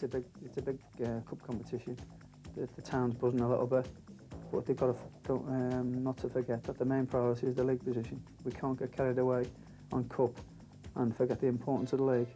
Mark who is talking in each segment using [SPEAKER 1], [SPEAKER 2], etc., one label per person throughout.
[SPEAKER 1] it's a big cup competition. The town's buzzing a little bit, but they've got to not to forget that the main priority is the league position. We can't get carried away on cup and forget the importance of the league.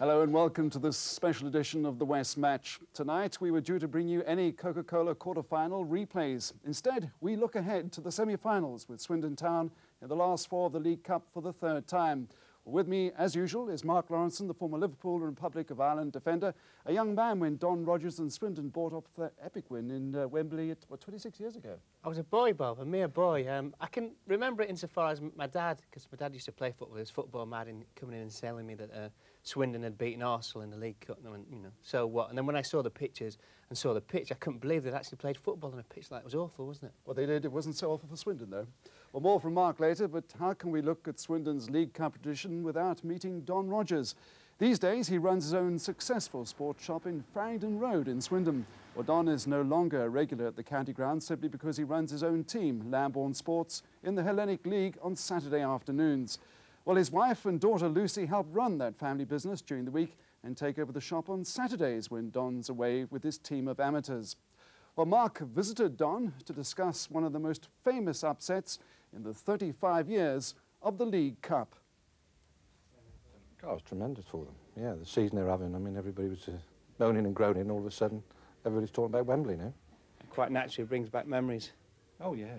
[SPEAKER 2] Hello and welcome to this special edition of the West Match. Tonight we were due to bring you any Coca-Cola quarter-final replays. Instead, we look ahead to the semi-finals with Swindon Town in the last four of the League Cup for the third time. With me, as usual, is Mark Lawrenson, the former Liverpool and Republic of Ireland defender, a young man when Don Rogers and Swindon brought up the epic win in Wembley, 26 years ago.
[SPEAKER 3] I was a boy, Bob, a mere boy. I can remember it insofar as my dad, because my dad used to play football, he was football mad, and coming in and telling me that Swindon had beaten Arsenal in the League Cup, and I went, you know, so what? And then when I saw the pictures and saw the pitch, I couldn't believe they'd actually played football on a pitch like that. It was awful, wasn't it?
[SPEAKER 2] Well, they did. It wasn't so awful for Swindon, though. Well, more from Mark later, but how can we look at Swindon's League Cup tradition without meeting Don Rogers? These days, he runs his own successful sports shop in Farringdon Road in Swindon. Well, Don is no longer a regular at the county ground simply because he runs his own team, Lambourne Sports, in the Hellenic League on Saturday afternoons. Well, his wife and daughter Lucy help run that family business during the week and take over the shop on Saturdays when Don's away with his team of amateurs. Well, Mark visited Don to discuss one of the most famous upsets in the 35 years of the League Cup.
[SPEAKER 4] Oh, it was tremendous for them. Yeah, the season they're having, I mean, everybody was moaning and groaning. All of a sudden, everybody's talking about Wembley now.
[SPEAKER 3] And quite naturally, it brings back memories.
[SPEAKER 4] Oh, yeah.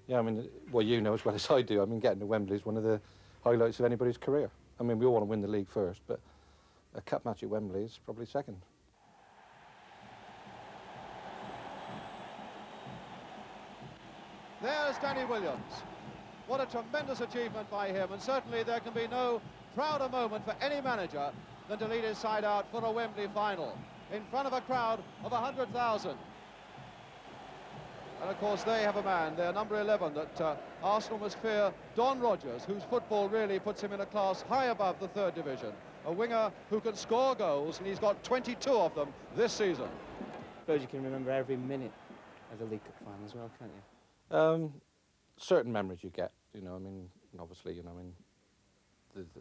[SPEAKER 4] Yeah, I mean, well, you know as well as I do, I mean, getting to Wembley is one of the highlights of anybody's career. I mean, we all want to win the league first, but a cup match at Wembley is probably second.
[SPEAKER 5] There's Danny Williams. What a tremendous achievement by him, and certainly there can be no prouder moment for any manager than to lead his side out for a Wembley final in front of a crowd of 100,000. And of course they have a man, their number 11, that Arsenal must fear, Don Rogers, whose football really puts him in a class high above the third division. A winger who can score goals, and he's got 22 of them this season.
[SPEAKER 3] I suppose you can remember every minute of the League Cup final as well, can't you?
[SPEAKER 4] Certain memories you get, you know, I mean, obviously, you know, I mean,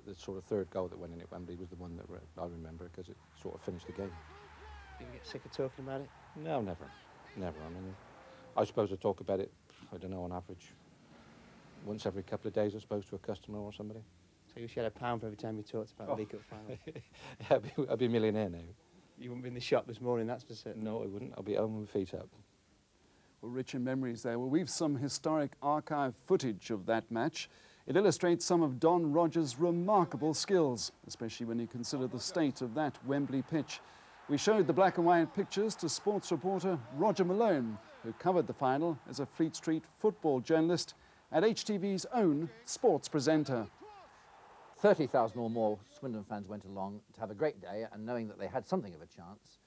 [SPEAKER 4] the sort of third goal that went in at Wembley was the one that I remember because it sort of finished the game.
[SPEAKER 3] You get sick of talking about it?
[SPEAKER 4] No, never. Never. I mean, I suppose I talk about it, I don't know, on average, once every couple of days, I suppose, to a customer or somebody.
[SPEAKER 3] So you should have £1 for every time you talked about the League Cup final?
[SPEAKER 4] Yeah, I'd be a millionaire now.
[SPEAKER 3] You wouldn't be in the shop this morning, that's for certain.
[SPEAKER 4] No, I wouldn't. I'll be home with my feet up.
[SPEAKER 2] Well, rich in memories there. Well, we've some historic archive footage of that match. It illustrates some of Don Rogers' remarkable skills, especially when you consider the state of that Wembley pitch. We showed the black and white pictures to sports reporter Roger Malone, who covered the final as a Fleet Street football journalist and HTV's own sports presenter.
[SPEAKER 6] 30,000 or more Swindon fans went along to have a great day, and knowing that they had something of a chance.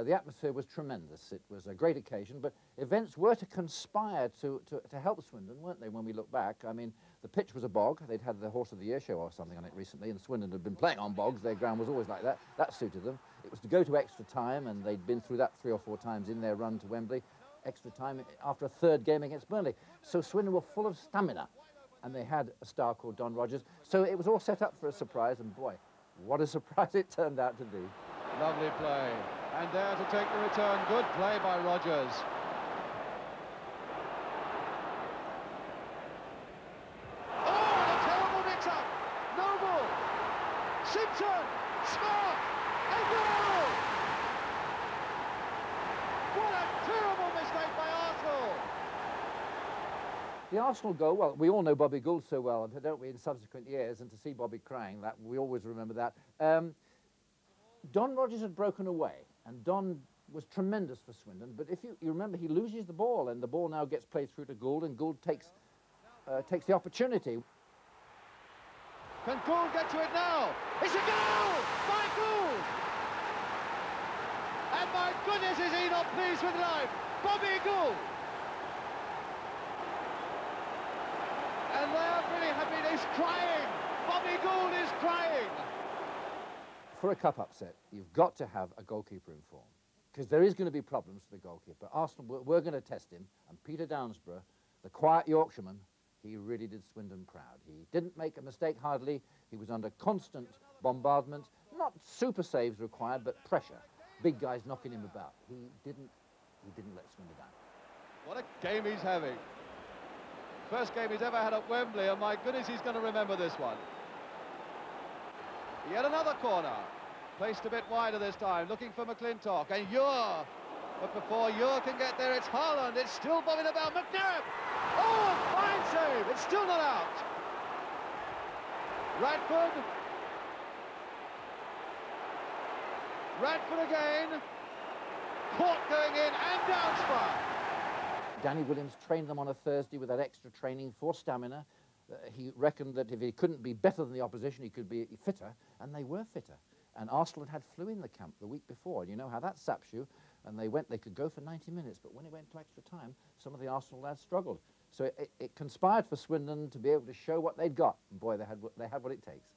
[SPEAKER 6] The atmosphere was tremendous. It was a great occasion, but events were to conspire to help Swindon, weren't they, when we look back? I mean, the pitch was a bog. They'd had the Horse of the Year show or something on it recently, and Swindon had been playing on bogs. Their ground was always like that. That suited them. It was to go to extra time, and they'd been through that 3 or 4 times in their run to Wembley. Extra time after a third game against Burnley. So Swindon were full of stamina, and they had a star called Don Rogers. So it was all set up for a surprise, and boy, what a surprise it turned out to be.
[SPEAKER 5] Lovely play. And there to take the return. Good play by Rogers. Oh, a terrible mix-up. Noble. Simpson. Smart. And goal! What a terrible mistake by Arsenal.
[SPEAKER 6] The Arsenal goal, well, we all know Bobby Gould so well, don't we, in subsequent years, and to see Bobby crying, that we always remember that. Don Rogers had broken away, and Don was tremendous for Swindon, but if you remember, he loses the ball, and the ball now gets played through to Gould, and Gould takes the opportunity.
[SPEAKER 5] Can Gould get to it now? It's a goal by Gould! And my goodness, is he not pleased with life? Bobby Gould! And there really have been, he's crying! Bobby Gould is crying!
[SPEAKER 6] For a cup upset, you've got to have a goalkeeper in form, because there is going to be problems for the goalkeeper. Arsenal, we're going to test him, and Peter Downsborough, the quiet Yorkshireman, he really did Swindon proud. He didn't make a mistake hardly. He was under constant bombardment. Not super saves required, but pressure. Big guys knocking him about. He didn't let Swindon down.
[SPEAKER 5] What a game he's having. First game he's ever had at Wembley, and my goodness, he's going to remember this one. Yet another corner. Placed a bit wider this time, looking for McClintock, and Ure. But before Ure can get there, it's Haaland. It's still bobbing about. McNabb! Oh, a fine save. It's still not out. Radford. Radford again. Caught going in and down spot.
[SPEAKER 6] Danny Williams trained them on a Thursday with that extra training for stamina. He reckoned that if he couldn't be better than the opposition, he could be fitter, and they were fitter. And Arsenal had flu in the camp the week before, and you know how that saps you. And they could go for 90 minutes, but when it went to extra time, some of the Arsenal lads struggled. So it conspired for Swindon to be able to show what they'd got. And boy, they had what it takes.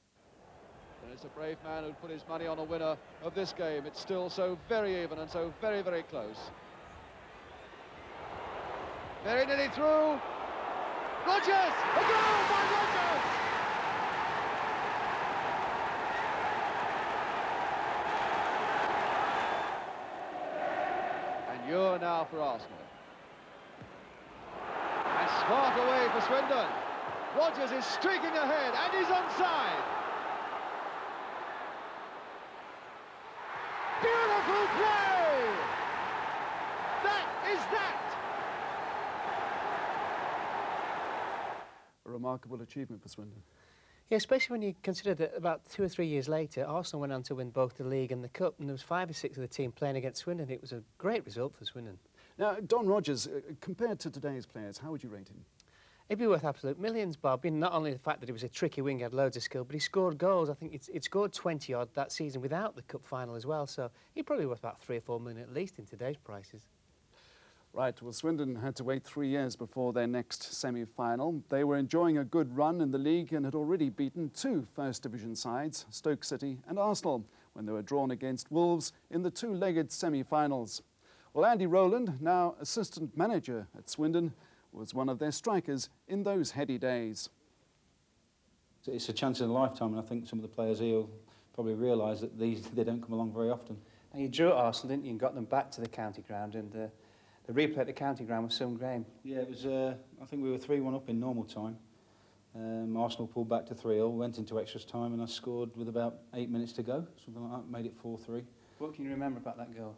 [SPEAKER 5] And it's a brave man who'd put his money on a winner of this game. It's still so very even and so very, very close. Very nearly through. Rodgers! A goal by Rodgers! And Ure now for Arsenal. And smart away for Swindon. Rodgers is streaking ahead and he's onside. Beautiful play! That is that!
[SPEAKER 2] A remarkable achievement for Swindon.
[SPEAKER 3] Yeah, especially when you consider that about 2 or 3 years later, Arsenal went on to win both the league and the cup, and there was 5 or 6 of the team playing against Swindon. It was a great result for Swindon.
[SPEAKER 2] Now, Don Rodgers, compared to today's players, how would you rate him?
[SPEAKER 3] He'd be worth absolute millions, Bob. And not only the fact that he was a tricky winger, had loads of skill, but he scored goals. I think he'd scored 20-odd that season without the cup final as well, so he'd probably be worth about 3 or 4 million at least in today's prices.
[SPEAKER 2] Right, well, Swindon had to wait 3 years before their next semi-final. They were enjoying a good run in the league and had already beaten 2 First Division sides, Stoke City and Arsenal, when they were drawn against Wolves in the 2-legged semi-finals. Well, Andy Rowland, now assistant manager at Swindon, was one of their strikers in those heady days.
[SPEAKER 7] It's a chance in a lifetime, and I think some of the players here will probably realise that they don't come along very often.
[SPEAKER 3] And you drew at Arsenal, didn't you, and got them back to the county ground, and the replay at the county ground was some game.
[SPEAKER 7] Yeah, it was. I think we were 3-1 up in normal time. Arsenal pulled back to 3-0, went into extra time, and I scored with about 8 minutes to go, something like that, made it 4-3.
[SPEAKER 3] What can you remember about that goal?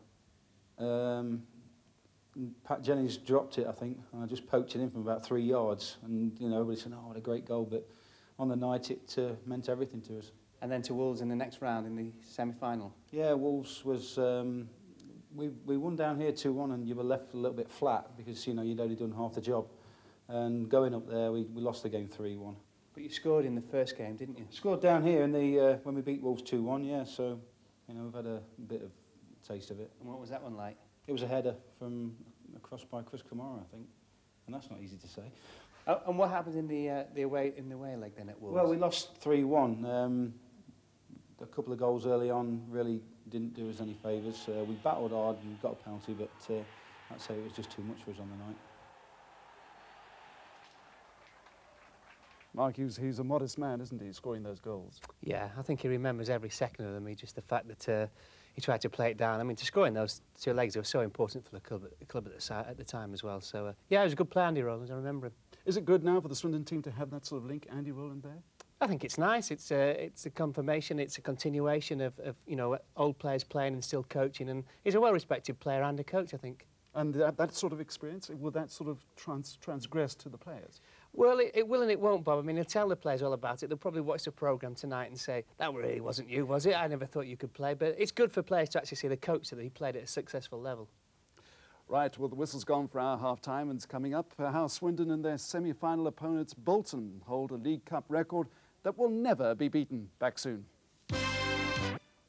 [SPEAKER 7] Pat Jennings dropped it, I think, and I just poked it in from about 3 yards, and you know, everybody said, "Oh, what a great goal!" But on the night, it meant everything to us.
[SPEAKER 3] And then to Wolves in the next round in the semi-final.
[SPEAKER 7] Yeah, Wolves was. We won down here 2-1, and you were left a little bit flat because you know you'd only done half the job. And going up there, we lost the game 3-1.
[SPEAKER 3] But you scored in the first game, didn't you?
[SPEAKER 7] Scored down here in the when we beat Wolves 2-1. Yeah, so you know we've had a bit of taste of it.
[SPEAKER 3] And what was that one like?
[SPEAKER 7] It was a header from across by Chris Kamara, I think, and that's not easy to say.
[SPEAKER 3] Oh, and what happened in the away leg then at Wolves?
[SPEAKER 7] Well, we lost 3-1. A couple of goals early on really didn't do us any favours. We battled hard and got a penalty, but I'd say it was just too much for us on the night.
[SPEAKER 2] Mark, he's a modest man, isn't he, scoring those goals?
[SPEAKER 3] Yeah, I think he remembers every second of them. Just the fact that he tried to play it down. I mean, to score in those 2 legs, it was so important for the club at the time as well. So, yeah, he was a good player, Andy Rowland, I remember him.
[SPEAKER 2] Is it good now for the Swindon team to have that sort of link, Andy Rowland there?
[SPEAKER 3] I think it's nice. It's a confirmation. It's a continuation of you know, old players playing and still coaching. And he's a well-respected player and a coach, I think.
[SPEAKER 2] And that sort of experience, will that sort of transgress to the players?
[SPEAKER 3] Well, it will and it won't, Bob. I mean, he'll tell the players all about it. They'll probably watch the programme tonight and say, that really wasn't you, was it? I never thought you could play. But it's good for players to actually see the coach that he played at a successful level.
[SPEAKER 2] Right, well, the whistle's gone for our half-time, and it's coming up how Swindon and their semi-final opponents, Bolton, hold a League Cup record that will never be beaten. Back soon.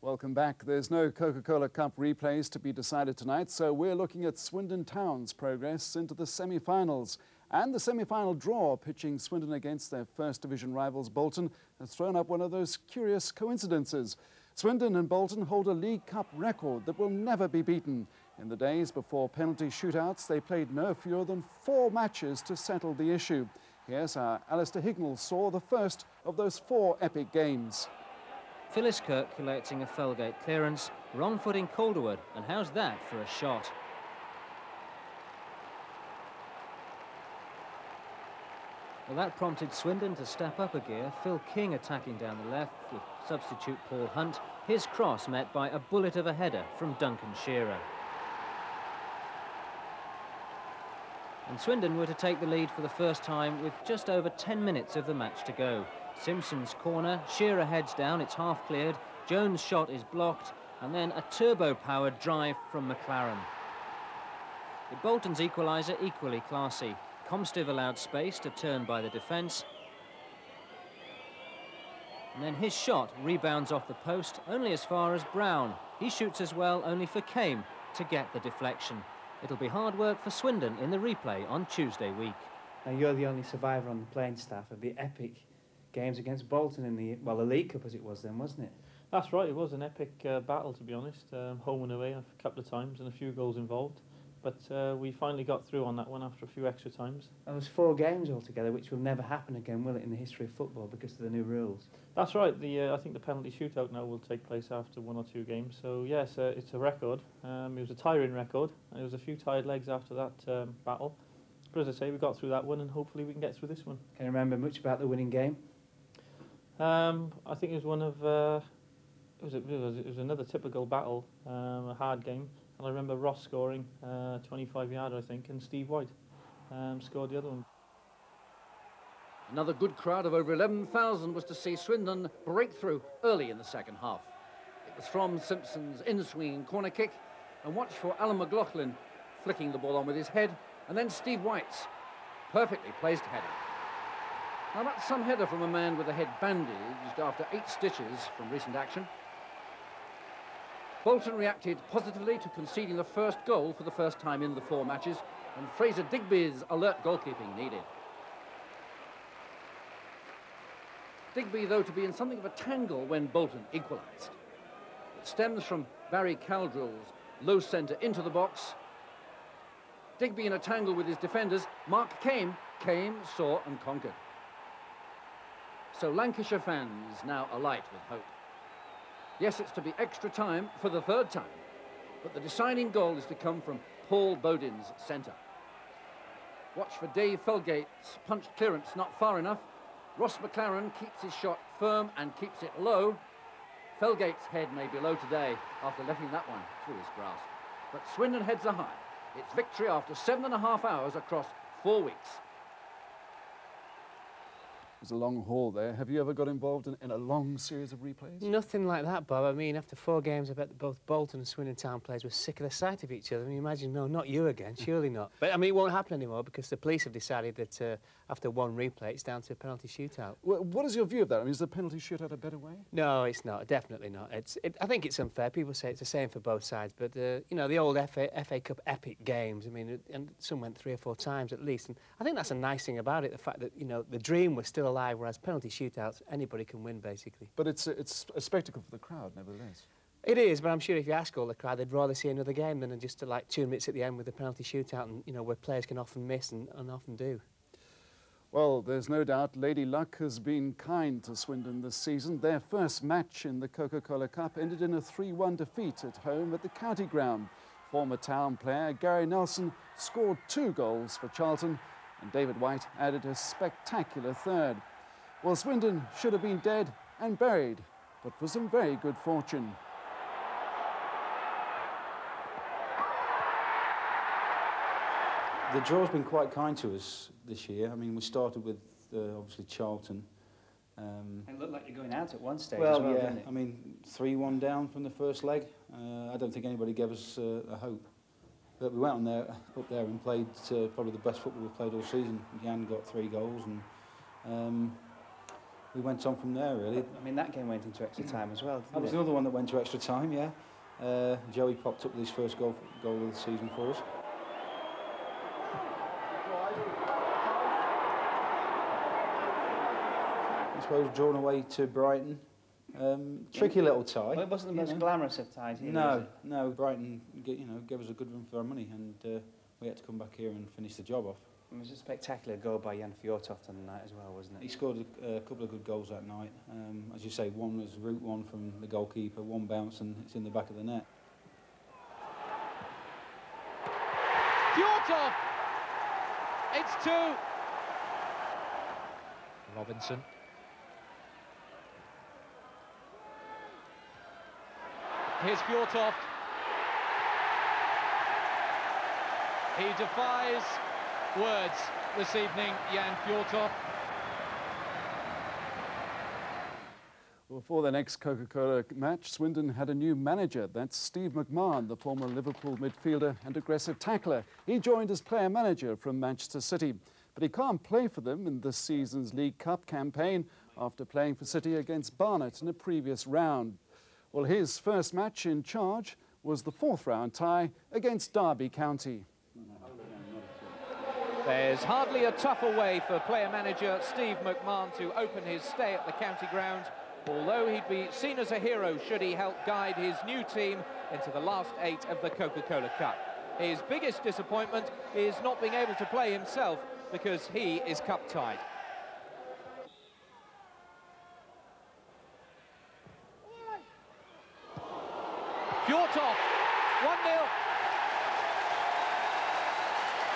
[SPEAKER 2] Welcome back. There's no Coca-Cola Cup replays to be decided tonight, so we're looking at Swindon Town's progress into the semi-finals. And the semi-final draw, pitching Swindon against their First Division rivals Bolton, has thrown up one of those curious coincidences. Swindon and Bolton hold a League Cup record that will never be beaten. In the days before penalty shootouts, they played no fewer than 4 matches to settle the issue. Here's how Alistair Hignell saw the first of those 4 epic games.
[SPEAKER 8] Phyllis Kirk collecting a Felgate clearance, wrong footing Calderwood, and how's that for a shot? Well, that prompted Swindon to step up a gear, Phil King attacking down the left with substitute Paul Hunt, his cross met by a bullet of a header from Duncan Shearer. And Swindon were to take the lead for the first time with just over 10 minutes of the match to go. Simpson's corner, Shearer heads down, it's half cleared, Jones' shot is blocked, and then a turbo-powered drive from McLaren. But Bolton's equaliser equally classy. Comstive allowed space to turn by the defence. And then his shot rebounds off the post, only as far as Brown. He shoots as well, only for Kame to get the deflection. It'll be hard work for Swindon in the replay on Tuesday week.
[SPEAKER 9] Now you're the only survivor on the playing staff of the epic games against Bolton in the League Cup as it was then, wasn't it?
[SPEAKER 10] That's right, it was an epic battle, to be honest. Home and away a couple of times and a few goals involved. But we finally got through on that one after a few extra times.
[SPEAKER 9] There was 4 games altogether, which will never happen again, will it, in the history of football because of the new rules?
[SPEAKER 10] That's right. I think the penalty shootout now will take place after 1 or 2 games. So yes, it's a record. It was a tiring record. There was a few tired legs after that battle. But as I say, we got through that one, and hopefully we can get through this one.
[SPEAKER 9] Can you remember much about the winning game?
[SPEAKER 10] I think it was one of it was another typical battle, a hard game. And I remember Ross scoring 25-yard, I think, and Steve White scored the other one.
[SPEAKER 6] Another good crowd of over 11,000 was to see Swindon break through early in the second half. It was from Simpson's in-swinging corner kick, and watch for Alan McLaughlin flicking the ball on with his head, and then Steve White's perfectly placed header. Now that's some header from a man with a head bandaged after 8 stitches from recent action. Bolton reacted positively to conceding the first goal for the first time in the 4 matches, and Fraser Digby's alert goalkeeping needed. Digby, though, to be in something of a tangle when Bolton equalised. It stems from Barry Caldrill's low centre into the box. Digby in a tangle with his defenders. Mark came, saw and conquered. So Lancashire fans now alight with hope. Yes, it's to be extra time for the 3rd time, but the deciding goal is to come from Paul Bodin's centre. Watch for Dave Felgate's punch clearance, not far enough. Ross McLaren keeps his shot firm and keeps it low. Felgate's head may be low today after letting that one through his grasp. But Swindon heads are high. It's victory after 7.5 hours across 4 weeks.
[SPEAKER 2] It was a long haul there. Have you ever got involved in a long series of replays?
[SPEAKER 3] Nothing like that, Bob. I mean, after 4 games, I bet that both Bolton and Swindon Town players were sick of the sight of each other. I mean, imagine, no, not you again, surely not. But, I mean, it won't happen anymore because the police have decided that after 1 replay, it's down to a penalty shootout.
[SPEAKER 2] Well, what is your view of that? I mean, is the penalty shootout a better way?
[SPEAKER 3] No, it's not. Definitely not. I think it's unfair. People say it's the same for both sides. But, you know, the old FA Cup epic games, I mean, and some went 3 or 4 times at least. And I think that's a nice thing about it, the fact that, you know, the dream was still alive, whereas penalty shootouts, anybody can win, basically.
[SPEAKER 2] But it's a spectacle for the crowd, nevertheless.
[SPEAKER 3] It is, but I'm sure if you ask all the crowd, they'd rather see another game than just like 2 minutes at the end with the penalty shootout, and you know where players can often miss and often do.
[SPEAKER 2] Well, there's no doubt Lady Luck has been kind to Swindon this season. Their first match in the Coca-Cola Cup ended in a 3-1 defeat at home at the county ground. Former Town player Gary Nelson scored 2 goals for Charlton, and David White added a spectacular 3rd. Well, Swindon should have been dead and buried, but for some very good fortune.
[SPEAKER 7] The draw's been quite kind to us this year. I mean, we started with obviously Charlton.
[SPEAKER 9] It looked like you're going out at one stage
[SPEAKER 7] Well,
[SPEAKER 9] as well,
[SPEAKER 7] yeah,
[SPEAKER 9] didn't it?
[SPEAKER 7] I mean, 3-1 down from the first leg. I don't think anybody gave us a hope. But we went up there and played probably the best football we've played all season. Jan got 3 goals, and we went on from there, really.
[SPEAKER 9] I mean, that game went into extra time as well,
[SPEAKER 7] That was
[SPEAKER 9] didn't it?
[SPEAKER 7] another one that went to extra time, yeah. Joey popped up with his first goal of the season for us. I suppose drawn away to Brighton. Tricky little tie.
[SPEAKER 9] Well, it wasn't the most glamorous of ties either,
[SPEAKER 7] No,
[SPEAKER 9] was it?
[SPEAKER 7] no. Brighton, gave us a good run for our money, and we had to come back here and finish the job off.
[SPEAKER 9] It was a spectacular goal by Jan Fjortoft on the night as well, wasn't it?
[SPEAKER 7] He scored a couple of good goals that night. As you say, one was route one from the goalkeeper, one bounce and it's in the back of the net.
[SPEAKER 11] Fjortoft! It's 2.
[SPEAKER 12] Robinson.
[SPEAKER 11] Here's Fjortoft. He defies words this evening, Jan Fjortoft.
[SPEAKER 2] Well, for the next Coca-Cola match, Swindon had a new manager. That's Steve McMahon, the former Liverpool midfielder and aggressive tackler. He joined as player manager from Manchester City, but he can't play for them in this season's League Cup campaign after playing for City against Barnet in a previous round. Well, his first match in charge was the 4th round tie against Derby County.
[SPEAKER 11] There's hardly a tougher way for player-manager Steve McMahon to open his stay at the county ground, although he'd be seen as a hero should he help guide his new team into the last 8 of the Coca-Cola Cup. His biggest disappointment is not being able to play himself because he is cup-tied. Fjortoft, 1-0.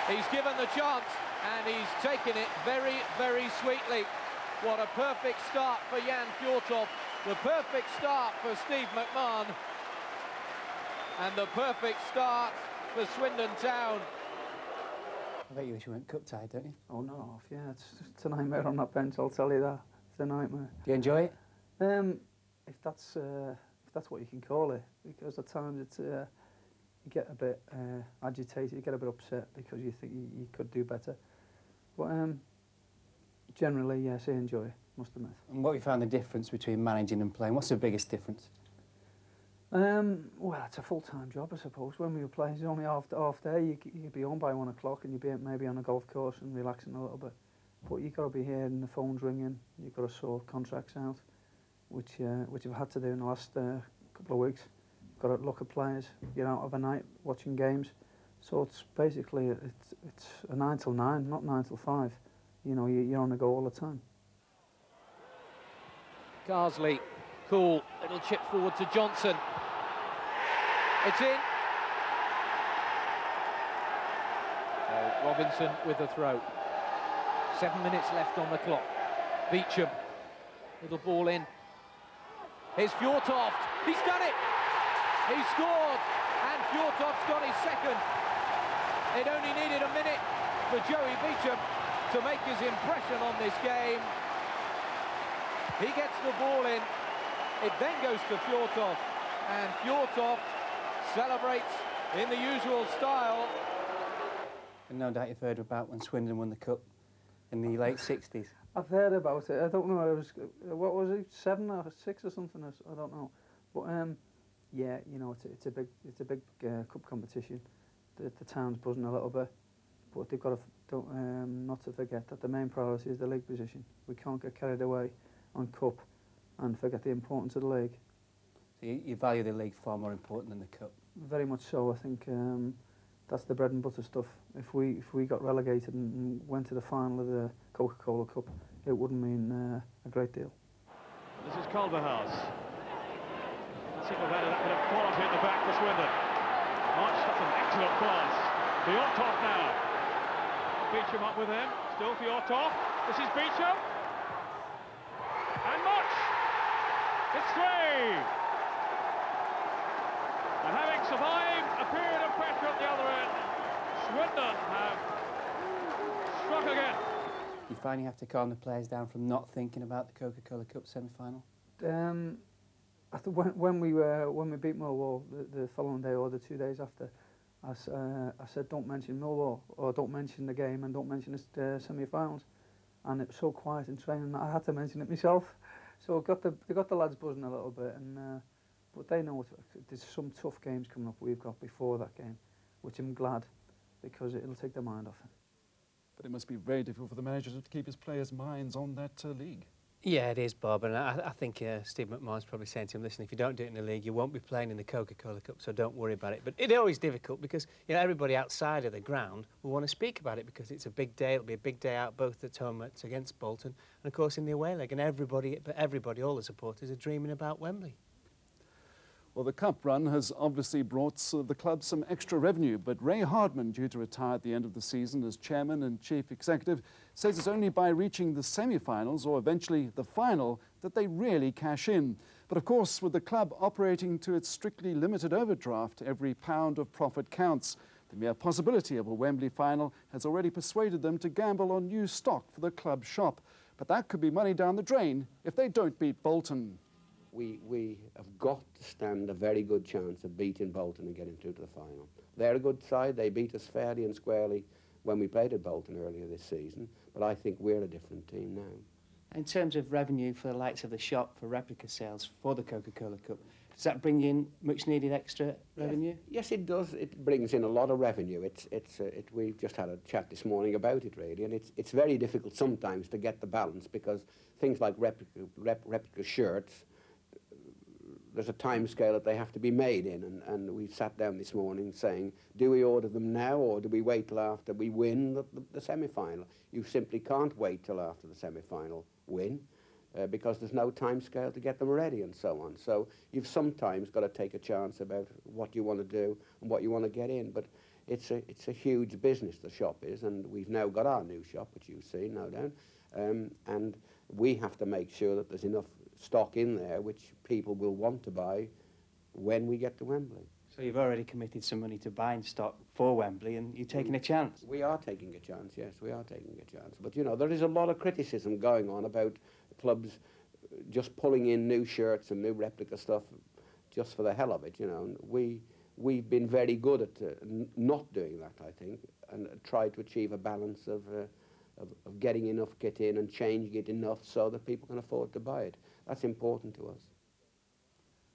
[SPEAKER 11] He's given the chance and he's taken it very, very sweetly. What a perfect start for Jan Fjortoft, the perfect start for Steve McMahon, and the perfect start for Swindon Town.
[SPEAKER 9] I bet you wish you weren't cup-tied, don't you?
[SPEAKER 1] Oh, not off, yeah. It's a nightmare on that bench, I'll tell you that. It's a nightmare.
[SPEAKER 9] Do you enjoy it?
[SPEAKER 1] If that's what you can call it, because at times it's you get a bit agitated, you get a bit upset because you think you could do better. But generally, yes, I enjoy it, must admit.
[SPEAKER 9] And what have you found the difference between managing and playing? What's the biggest difference?
[SPEAKER 1] Well, it's a full-time job, I suppose. When we were playing, it's only half day. You'd be home by 1 o'clock and you'd be maybe on a golf course and relaxing a little bit. But you've got to be here and the phone's ringing. You've got to sort contracts out, which I've had to do in the last couple of weeks. Got to look at players. You're out of a night watching games, so it's basically it's a 9 till 9, not 9 till 5. You know, you're on the go all the time.
[SPEAKER 11] Carsley, cool, little chip forward to Johnson. It's in. Robinson with the throw. 7 minutes left on the clock. Beecham, little ball in. Here's Fjortoft. He's done it. He scored, and Fjortoft's got his second. It only needed a minute for Joey Beecham to make his impression on this game. He gets the ball in. It then goes to Fjortoft, and Fjortoft celebrates in the usual style.
[SPEAKER 9] And no doubt you've heard about when Swindon won the Cup in the late 60s.
[SPEAKER 1] I've heard about it. I don't know. It was what was it, 7 or 6 or something? I don't know. But yeah, you know, it's a big cup competition. The town's buzzing a little bit, but they've got to not to forget that the main priority is the league position. We can't get carried away on cup and forget the importance of the league.
[SPEAKER 9] So you value the league far more important than the cup.
[SPEAKER 1] Very much so. I think that's the bread and butter stuff. If we got relegated and went to the final of the Coca-Cola Cup, it wouldn't mean a great deal.
[SPEAKER 13] This is Culverhouse. Single that bit of quality at the back for Swindon. March, that's an excellent pass. Fjortoft now. Beecham up with him. Still Fjortoft. This is Beecham. And March. It's 3. And having survived a period of pressure at the other end, Swindon have struck again.
[SPEAKER 9] You find you have to calm the players down from not thinking about the Coca-Cola Cup semi-final?
[SPEAKER 1] I think when we beat Millwall the following day or the 2 days after, I said don't mention Millwall or don't mention the game and don't mention the semi-finals, and it was so quiet in training that I had to mention it myself. So they got the lads buzzing a little bit, and but they know there's some tough games coming up we've got before that game, which I'm glad because it'll take their mind off it.
[SPEAKER 2] But it must be very difficult for the manager to keep his players' minds on that league.
[SPEAKER 3] Yeah, it is, Bob, and I think Steve McMahon's probably saying to him, listen, if you don't do it in the league, you won't be playing in the Coca-Cola Cup, so don't worry about it. But it's always difficult because, you know, everybody outside of the ground will want to speak about it because it's a big day. It'll be a big day out, both at home against Bolton and, of course, in the away leg. And everybody, all the supporters, are dreaming about Wembley.
[SPEAKER 2] Well, the Cup run has obviously brought the club some extra revenue, but Ray Hardman, due to retire at the end of the season as chairman and chief executive, says it's only by reaching the semi-finals or eventually the final that they really cash in. But of course, with the club operating to its strictly limited overdraft, every pound of profit counts. The mere possibility of a Wembley final has already persuaded them to gamble on new stock for the club shop. But that could be money down the drain if they don't beat Bolton.
[SPEAKER 12] We have got to stand a very good chance of beating Bolton and getting through to the final. They're a good side. They beat us fairly and squarely when we played at Bolton earlier this season, but I think we're a different team now.
[SPEAKER 9] In terms of revenue for the likes of the shop for replica sales for the Coca-Cola Cup, does that bring in much needed extra revenue?
[SPEAKER 12] Yes, it does. It brings in a lot of revenue. We've just had a chat this morning about it, really, and it's very difficult sometimes to get the balance because things like replica shirts, there's a time scale that they have to be made in, and we sat down this morning saying, do we order them now or do we wait till after we win the semi-final? You simply can't wait till after the semi-final win because there's no time scale to get them ready and so on. So you've sometimes got to take a chance about what you want to do and what you want to get in, but it's a huge business, the shop is, and we've now got our new shop, which you've seen, no doubt, and we have to make sure that there's enough stock in there which people will want to buy when we get to Wembley.
[SPEAKER 9] So you've already committed some money to buying stock for Wembley and you're taking a chance?
[SPEAKER 12] We are taking a chance, yes, we are taking a chance. But, you know, there is a lot of criticism going on about clubs just pulling in new shirts and new replica stuff just for the hell of it, you know. And we've been very good at not doing that, I think, and tried to achieve a balance of getting enough kit in and changing it enough so that people can afford to buy it. That's important to us.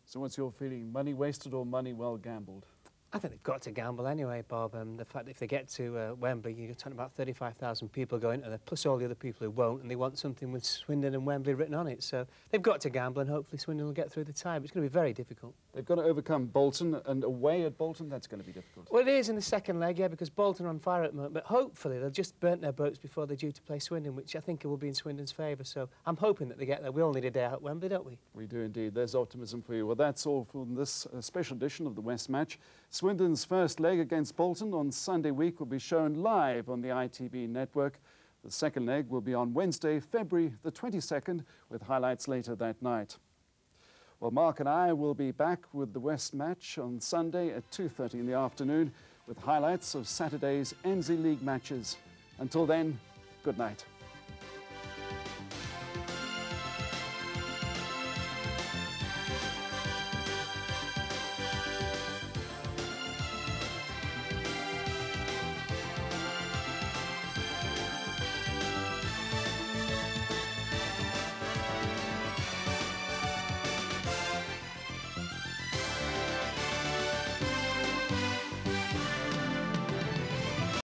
[SPEAKER 2] So what's your feeling? Money wasted or money well gambled?
[SPEAKER 3] I think they've got to gamble anyway, Bob. The fact that if they get to Wembley, you're talking about 35,000 people going to there, plus all the other people who won't, and they want something with Swindon and Wembley written on it. So they've got to gamble, and hopefully Swindon will get through the tie. But it's going to be very difficult.
[SPEAKER 2] They've got to overcome Bolton, and away at Bolton, that's going to be difficult.
[SPEAKER 3] Well, it is in the second leg, yeah, because Bolton are on fire at the moment. But hopefully they'll just burnt their boats before they're due to play Swindon, which I think will be in Swindon's favour. So I'm hoping that they get there. We all need a day out at Wembley, don't we?
[SPEAKER 2] We do indeed. There's optimism for you. Well, that's all from this special edition of the West Match. Swindon's first leg against Bolton on Sunday week will be shown live on the ITV network. The second leg will be on Wednesday, February the 22nd, with highlights later that night. Well, Mark and I will be back with the West Match on Sunday at 2:30 in the afternoon with highlights of Saturday's NZ League matches. Until then, good night.